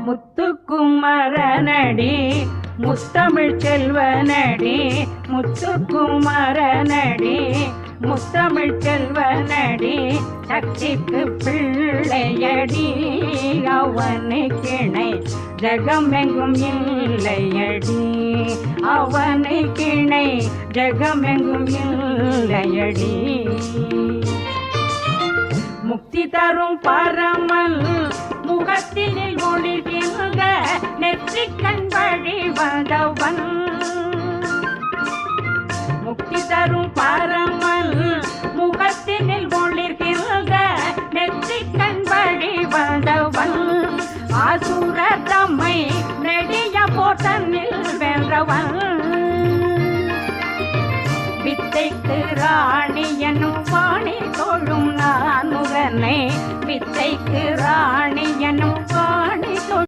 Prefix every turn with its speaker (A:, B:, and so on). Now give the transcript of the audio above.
A: முத்துக்குமரனடி முத்தமிழ் செல்வனடி முத்துக்குமரனடி முத்தமிழ் செல்வனடி சக்திக்கு பிள்ளையடி அவனுக்கிணை ஜகமெங்கும் இல்லையடி அவனுக்கிணை ஜகமெங்கும் இல்லையடி முக்தி தரும் பரமல் முகத்தினில் ஒளிர்கின்ற நெற்றிக்கண் வழி வந்தவன் முக்தி தரும் பரமல் முகத்தினில் ஒளிர்கின்ற நெற்றிக்கண் வழி வந்தவன் ஆசுர தம்மை நெடிய போட்டனில் வென்றவன் வித்தைக்கு ராணி எனும் வாணி தோழும் நான் முகனை வித்தைக்கு ராணி எனும் வாணி